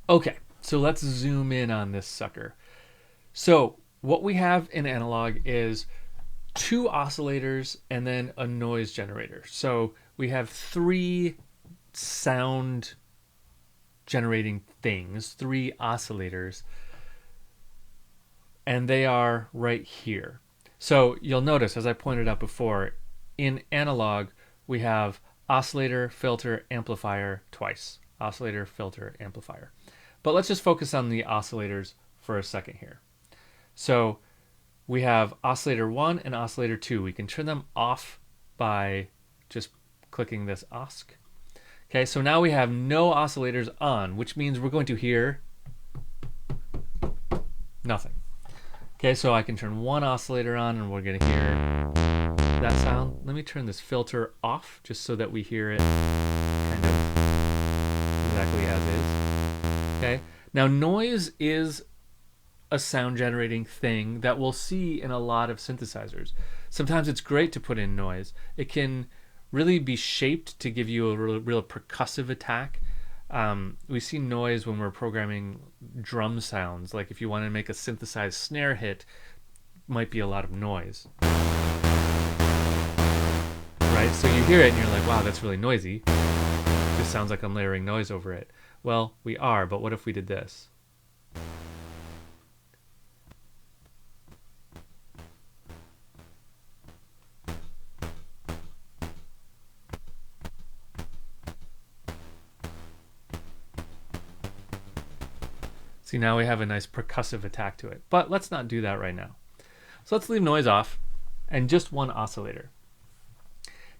Okay, so let's zoom in on this sucker. So what we have in analog is two oscillators and then a noise generator. So we have three sound generating things, three oscillators, and they are right here. So you'll notice, as I pointed out before, in analog, we have oscillator, filter, amplifier twice. Oscillator, filter, amplifier. But let's just focus on the oscillators for a second here. So we have oscillator 1 and oscillator 2. We can turn them off by just clicking this osc. Okay, so now we have no oscillators on, which means we're going to hear nothing. Okay, so I can turn one oscillator on and we're going to hear that sound. Let me turn this filter off just so that we hear it kind of exactly as is. Okay, now noise is a sound generating thing that we'll see in a lot of synthesizers. Sometimes it's great to put in noise. It can really be shaped to give you a real percussive attack. We see noise when we're programming drum sounds. Like if you want to make a synthesized snare hit, might be a lot of noise. Right? So you hear it and you're like, wow, that's really noisy. It just sounds like I'm layering noise over it. Well, we are, but what if we did this? See, now we have a nice percussive attack to it. But let's not do that right now. So let's leave noise off and just one oscillator.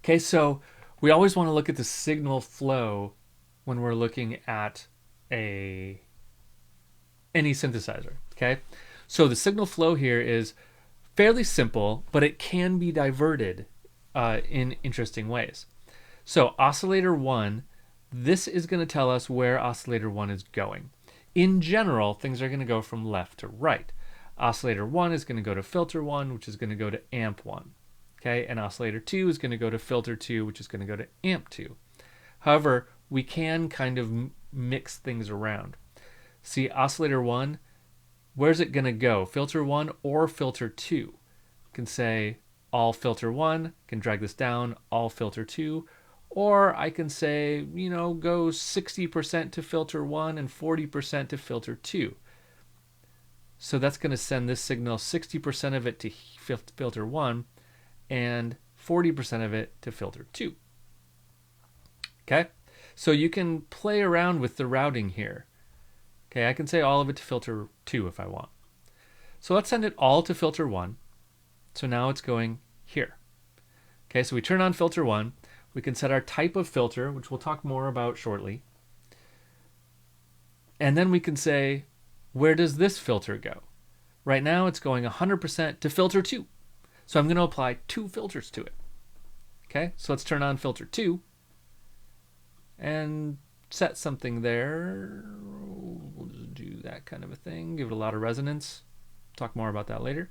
Okay, so we always want to look at the signal flow when we're looking at any synthesizer. Okay, so the signal flow here is fairly simple, but it can be diverted in interesting ways. So oscillator 1, this is going to tell us where oscillator 1 is going. In general, things are going to go from left to right. Oscillator 1 is going to go to filter 1, which is going to go to amp 1. Okay, and oscillator 2 is going to go to filter 2, which is going to go to amp 2. However, we can kind of mix things around. See, oscillator 1, where's it going to go? Filter 1 or filter 2? You can say all filter 1, can drag this down, all filter 2, or I can say, you know, go 60% to filter 1 and 40% to filter 2. So that's going to send this signal 60% of it to filter 1 and 40% of it to filter 2. Okay? So you can play around with the routing here. Okay, I can say all of it to filter 2 if I want. So let's send it all to filter 1. So now it's going here. Okay, so we turn on filter 1. We can set our type of filter, which we'll talk more about shortly. And then we can say, where does this filter go? Right now it's going 100% to filter 2. So I'm going to apply 2 filters to it. Okay, so let's turn on filter 2 and set something there. We'll just do that kind of a thing, give it a lot of resonance. Talk more about that later.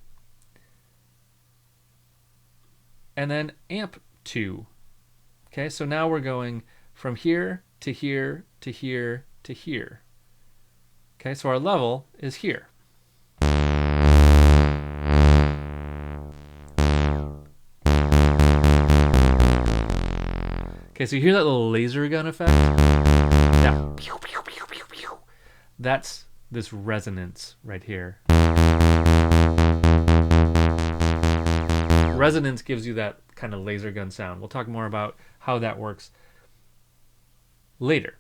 And then amp 2. Okay, so now we're going from here to here to here to here. Okay, so our level is here. Okay, so you hear that little laser gun effect? Yeah. That's this resonance right here. Resonance gives you that kind of laser gun sound. We'll talk more about how that works later.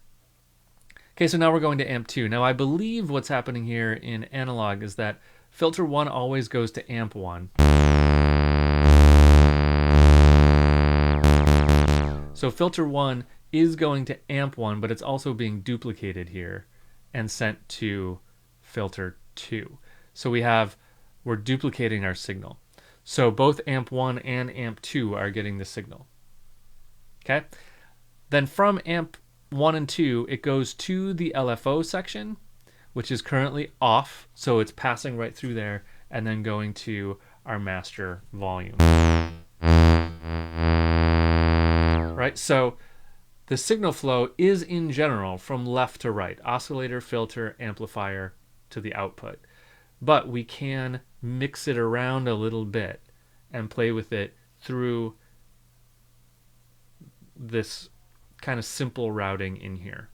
Okay, so now we're going to amp 2. Now I believe what's happening here in analog is that filter 1 always goes to amp 1. So filter 1 is going to amp 1, but it's also being duplicated here and sent to filter 2. So we're duplicating our signal. So both amp 1 and amp 2 are getting the signal. Okay? Then from amp 1 and 2, it goes to the LFO section, which is currently off, so it's passing right through there, and then going to our master volume. Right? So the signal flow is in general from left to right, oscillator, filter, amplifier to the output. But we can mix it around a little bit and play with it through this kind of simple routing in here.